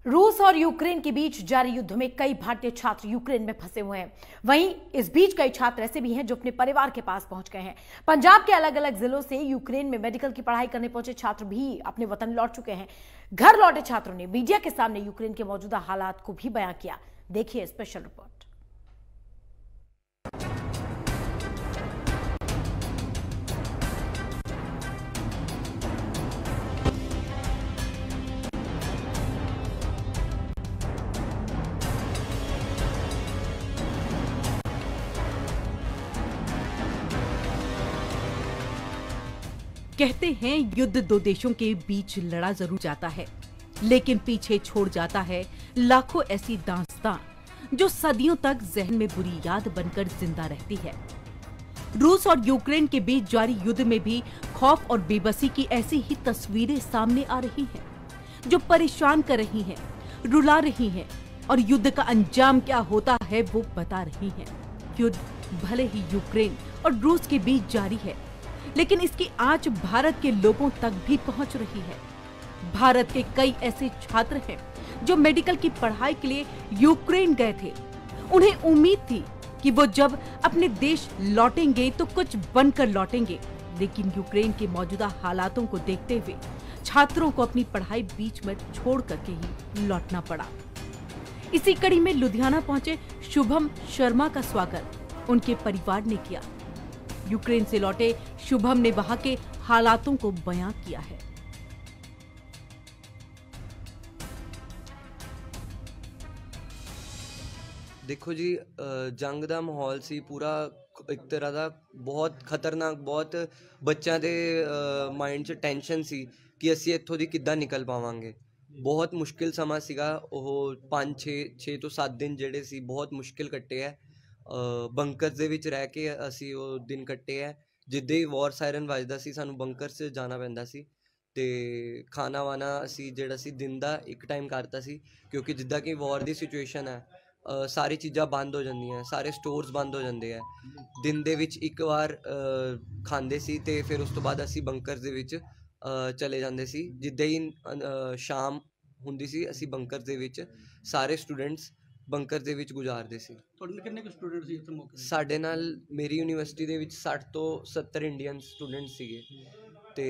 रूस और यूक्रेन के बीच जारी युद्ध में कई भारतीय छात्र यूक्रेन में फंसे हुए हैं। वहीं इस बीच कई छात्र ऐसे भी हैं जो अपने परिवार के पास पहुंच गए हैं। पंजाब के अलग अलग जिलों से यूक्रेन में मेडिकल की पढ़ाई करने पहुंचे छात्र भी अपने वतन लौट चुके हैं। घर लौटे छात्रों ने मीडिया के सामने यूक्रेन के मौजूदा हालात को भी बयां किया। देखिए स्पेशल रिपोर्ट। कहते हैं युद्ध दो देशों के बीच लड़ा जरूर जाता है, लेकिन पीछे छोड़ जाता है लाखों ऐसी दास्तां जो सदियों तक जहन में बुरी याद बनकर जिंदा रहती है। रूस और यूक्रेन के बीच जारी युद्ध में भी खौफ और बेबसी की ऐसी ही तस्वीरें सामने आ रही हैं, जो परेशान कर रही हैं, रुला रही हैं और युद्ध का अंजाम क्या होता है वो बता रही हैं। युद्ध भले ही यूक्रेन और रूस के बीच जारी है, लेकिन इसकी आंच भारत के लोगों तक भी पहुंच रही है। भारत के कई ऐसे छात्र हैं जो मेडिकल की पढ़ाई के लिए यूक्रेन गए थे। उन्हें उम्मीद थी कि वो जब अपने देश लौटेंगे तो कुछ बनकर लौटेंगे, लेकिन यूक्रेन के मौजूदा हालातों को देखते हुए छात्रों को अपनी पढ़ाई बीच में छोड़ करके ही लौटना पड़ा। इसी कड़ी में लुधियाना पहुंचे शुभम शर्मा का स्वागत उनके परिवार ने किया। यूक्रेन से लौटे शुभम ने वहां के हालातों को बयां किया है। देखो जी, जंग ਦਾ माहौल सी पूरा एक तरह ਦਾ बहुत खतरनाक, बहुत ਬੱਚਿਆਂ ਦੇ ਮਾਈਂਡ 'ਚ ਟੈਨਸ਼ਨ ਸੀ ਕਿ ਅਸੀਂ ਇੱਥੋਂ ਦੀ ਕਿੱਦਾਂ ਨਿਕਲ ਪਾਵਾਂਗੇ। ਬਹੁਤ ਮੁਸ਼ਕਿਲ ਸਮਾਂ ਸੀਗਾ। ਉਹ 5-6 ਤੋਂ 7 ਦਿਨ ਜਿਹੜੇ ਸੀ ਬਹੁਤ ਮੁਸ਼ਕਿਲ ਕੱਟੇ ਹੈ। ਬੰਕਰਸ ਦੇ ਵਿੱਚ ਰਹਿ ਕੇ ਅਸੀਂ ਉਹ ਦਿਨ ਕੱਟੇ ਹੈ। ਜਿੱਦਾਂ ਹੀ ਵਾਰ ਸਾਇਰਨ ਵੱਜਦਾ ਸੀ ਸਾਨੂੰ ਬੰਕਰ 'ਚ ਜਾਣਾ ਪੈਂਦਾ ਸੀ ਤੇ ਖਾਣਾ ਵਾਣਾ ਅਸੀਂ ਜਿਹੜਾ ਸੀ ਦਿਨ ਦਾ ਇੱਕ ਟਾਈਮ ਕਰਤਾ ਸੀ, ਕਿਉਂਕਿ ਜਿੱਦਾਂ ਕਿ ਵਾਰ ਦੀ ਸਿਚੁਏਸ਼ਨ ਹੈ, ਸਾਰੀ ਚੀਜ਼ਾਂ ਬੰਦ ਹੋ ਜਾਂਦੀਆਂ, ਸਾਰੇ ਸਟੋਰਸ ਬੰਦ ਹੋ ਜਾਂਦੇ ਹੈ। ਦਿਨ ਦੇ ਵਿੱਚ ਇੱਕ ਵਾਰ ਖਾਂਦੇ ਸੀ ਤੇ ਫਿਰ ਉਸ ਤੋਂ ਬਾਅਦ ਅਸੀਂ ਬੰਕਰਸ ਦੇ ਵਿੱਚ ਚਲੇ ਜਾਂਦੇ ਸੀ। ਜਿੱਦਾਂ ਹੀ ਸ਼ਾਮ ਹੁੰਦੀ ਸੀ ਅਸੀਂ ਬੰਕਰਸ ਦੇ ਵਿੱਚ ਸਾਰੇ ਸਟੂਡੈਂਟਸ ਬੰਕਰ ਦੇ ਵਿੱਚ ਗੁਜ਼ਾਰਦੇ ਸੀ। ਤੁਹਾਡੇ ਕਿੰਨੇ ਕੁ ਸਟੂਡੈਂਟ ਸੀ ਇੱਥੇ ਮੌਕੇ ਤੇ? ਸਾਡੇ ਨਾਲ ਮੇਰੀ ਯੂਨੀਵਰਸਿਟੀ ਦੇ ਵਿੱਚ 60 ਤੋਂ 70 ਇੰਡੀਅਨ ਸਟੂਡੈਂਟ ਸੀਗੇ ਤੇ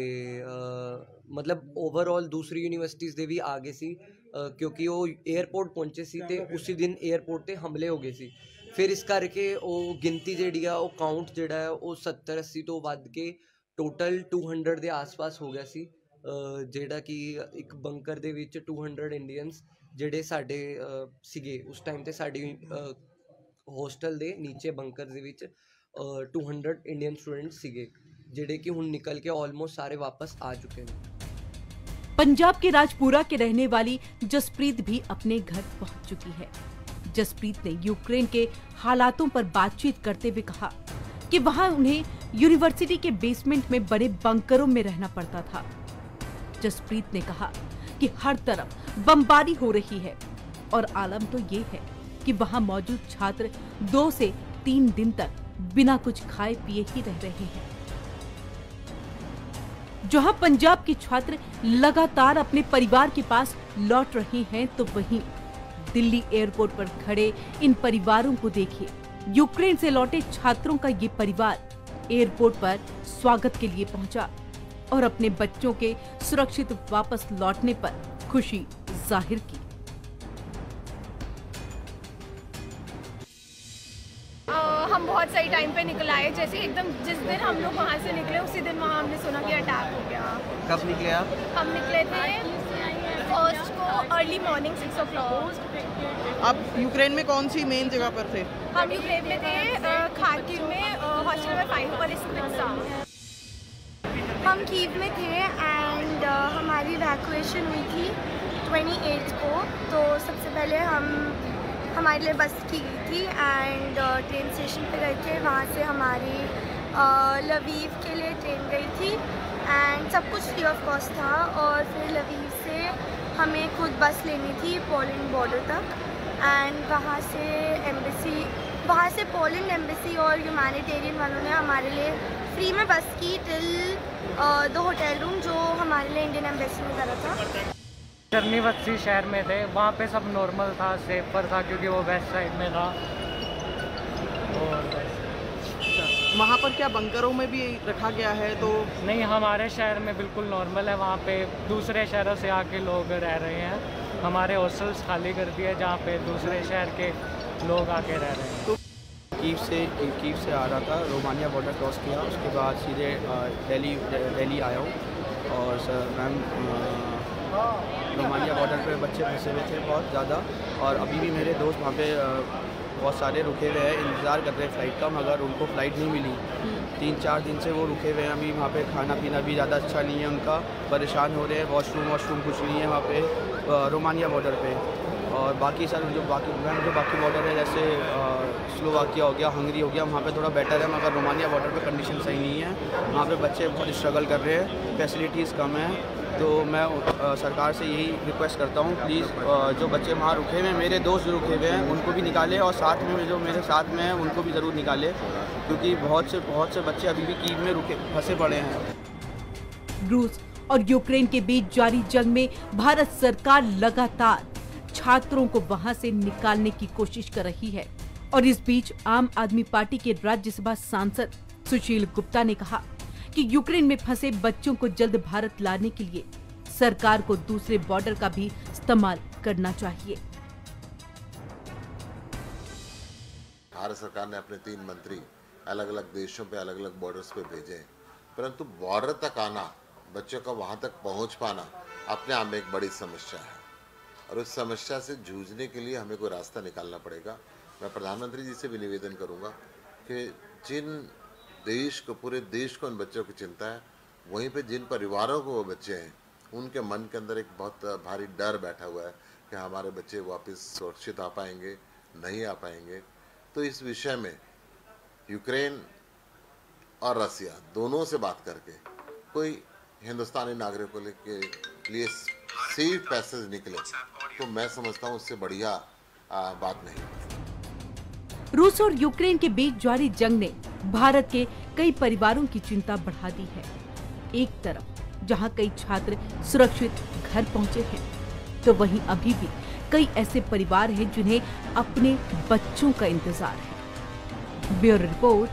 ਮਤਲਬ ਓਵਰਆਲ ਦੂਸਰੀ ਯੂਨੀਵਰਸਿਟੀਜ਼ ਦੇ ਵੀ ਆ ਗਏ ਸੀ, ਕਿਉਂਕਿ ਉਹ 에ਅਰਪੋਰਟ ਪਹੁੰਚੇ ਸੀ ਤੇ ਉਸੇ ਦਿਨ 에ਅਰਪੋਰਟ ਤੇ ਹਮਲੇ ਹੋ ਗਏ ਸੀ। ਫਿਰ ਇਸ ਕਰਕੇ ਉਹ ਗਿਣਤੀ ਜਿਹੜੀ ਆ ਉਹ ਕਾਊਂਟ ਜਿਹੜਾ ਹੈ ਉਹ 70-80 ਤੋਂ ਵੱਧ ਕੇ ਟੋਟਲ 200 ਦੇ ਆਸ-ਪਾਸ ਹੋ ਗਿਆ ਸੀ। ਜਿਹੜਾ ਕਿ ਇੱਕ ਬੰਕਰ ਦੇ ਵਿੱਚ 200 ਇੰਡੀਅਨਸ ਜਿਹੜੇ ਸਾਡੇ ਸੀਗੇ ਉਸ ਟਾਈਮ ਤੇ ਸਾਡੀ ਹੋਸਟਲ ਦੇ ਨੀਚੇ ਬੰਕਰ ਦੇ ਵਿੱਚ 200 ਇੰਡੀਅਨ स्टूडेंट ਸੀਗੇ, ਜਿਹੜੇ कि ਹੁਣ निकल के ऑलमोस्ट सारे वापस आ चुके हैं। पंजाब के राजपुरा के रहने वाली जसप्रीत भी अपने घर पहुंच चुकी है। जसप्रीत ने यूक्रेन के हालातों पर बातचीत करते हुए कहा कि वहां उन्हें यूनिवर्सिटी के बेसमेंट में बड़े बंकरों में रहना पड़ता था। जसप्रीत ने कहा कि हर तरफ बमबारी हो रही है और आलम तो ये है कि वहां मौजूद छात्र 2 से 3 दिन तक बिना कुछ खाए पिए ही रह रहे हैं। जहां पंजाब के छात्र लगातार अपने परिवार के पास लौट रहे हैं, तो वहीं दिल्ली एयरपोर्ट पर खड़े इन परिवारों को देखिए। यूक्रेन से लौटे छात्रों का ये परिवार एयरपोर्ट पर स्वागत के लिए पहुंचा और अपने बच्चों के सुरक्षित वापस लौटने पर खुशी जाहिर की। हम बहुत सही टाइम पे निकल आए। जैसे एकदम जिस दिन हम लोग वहाँ से निकले उसी दिन वहाँ हमने सुना कि अटैक हो गया। कब निकले आप? हम निकले थे फर्स्ट को अर्ली मॉर्निंग 6 o'clock। आप यूक्रेन में कौन सी मेन जगह पर थे? हम यूक्रेन में थे खार्किव में, हॉस्टल में 5 पर स्प्रिट्सा। हम कीव में थे एंड हमारी इवैक्यूएशन हुई थी 28 को। तो सबसे पहले हमारे लिए बस की गई थी एंड ट्रेन स्टेशन पे गए थे। वहाँ से हमारी लवीव के लिए ट्रेन गई थी एंड सब कुछ फ्री ऑफ कॉस्ट था। और फिर लवीव से हमें खुद बस लेनी थी पोलैंड बॉर्डर तक एंड वहाँ से पोलैंड एम्बेसी और ह्यूमैनिटेरियन वालों ने हमारे लिए फ्री में बस की टिल 2 होटल रूम जो हमारे लिए इंडियन एम्बेसी ने करा था। चरनीवत्सी शहर में थे, वहाँ पे सब नॉर्मल था, सेफर था क्योंकि वो वेस्ट साइड में था। और वहाँ पर क्या बंकरों में भी रखा गया है? तो नहीं, हमारे शहर में बिल्कुल नॉर्मल है। वहाँ पे दूसरे शहरों से आके लोग रह रहे हैं। हमारे हॉस्टल्स खाली कर दिए जहाँ पे दूसरे शहर के लोग आके रह रहे हैं। कीव से आ रहा था, रोमानिया बॉर्डर क्रॉस किया, उसके बाद सीधे दिल्ली आया हूँ। और सर मैम, रोमानिया बॉर्डर पे बच्चे फंसे हुए थे बहुत ज़्यादा, और अभी भी मेरे दोस्त वहाँ पे बहुत सारे रुके हुए हैं, इंतज़ार कर रहे हैं फ़्लाइट का, मगर उनको फ़्लाइट नहीं मिली। 3-4 दिन से वो रुके हुए हैं। अभी वहाँ पे खाना पीना भी ज़्यादा अच्छा नहीं है उनका, परेशान हो रहे हैं। वॉशरूम कुछ नहीं है वहाँ पे रोमानिया बॉर्डर पे। और बाकी सर जो बाकी बॉर्डर है, जैसे स्लोवाकिया हो गया, हंगरी हो गया, वहाँ पे थोड़ा बेटर है, मगर रोमानिया बॉर्डर पे कंडीशन सही नहीं है। वहाँ पे बच्चे बहुत स्ट्रगल कर रहे हैं, फैसिलिटीज़ कम है। तो मैं सरकार से यही रिक्वेस्ट करता हूँ, प्लीज़ जो बच्चे वहाँ रुके हुए हैं, मेरे दोस्त जो रुके हुए हैं, उनको भी निकाले, और साथ में जो मेरे साथ में हैं उनको भी ज़रूर निकाले, क्योंकि बहुत से बच्चे अभी भी कीव में फंसे पड़े हैं। रूस और यूक्रेन के बीच जारी जंग में भारत सरकार लगातार छात्रों को वहां से निकालने की कोशिश कर रही है। और इस बीच आम आदमी पार्टी के राज्यसभा सांसद सुशील गुप्ता ने कहा कि यूक्रेन में फंसे बच्चों को जल्द भारत लाने के लिए सरकार को दूसरे बॉर्डर का भी इस्तेमाल करना चाहिए। भारत सरकार ने अपने 3 मंत्री अलग अलग देशों पे अलग अलग बॉर्डर्स पे भेजे, परंतु बॉर्डर तक आना, बच्चों का वहां तक पहुंच पाना अपने आप में एक बड़ी समस्या है, और उस समस्या से जूझने के लिए हमें कोई रास्ता निकालना पड़ेगा। मैं प्रधानमंत्री जी से भी निवेदन करूंगा कि जिन देश को, पूरे देश को उन बच्चों की चिंता है, वहीं पे जिन परिवारों को वो बच्चे हैं, उनके मन के अंदर एक बहुत भारी डर बैठा हुआ है कि हमारे बच्चे वापस सुरक्षित आ पाएंगे, नहीं आ पाएंगे। तो इस विषय में यूक्रेन और रसिया दोनों से बात करके कोई हिंदुस्तानी नागरिकों के लिए सेफ पैसेज निकले, तो मैं समझता हूँ उससे बढ़िया बात नहीं। रूस और यूक्रेन के बीच जारी जंग ने भारत के कई परिवारों की चिंता बढ़ा दी है। एक तरफ जहां कई छात्र सुरक्षित घर पहुंचे हैं, तो वहीं अभी भी कई ऐसे परिवार हैं जिन्हें अपने बच्चों का इंतजार है। Bureau report,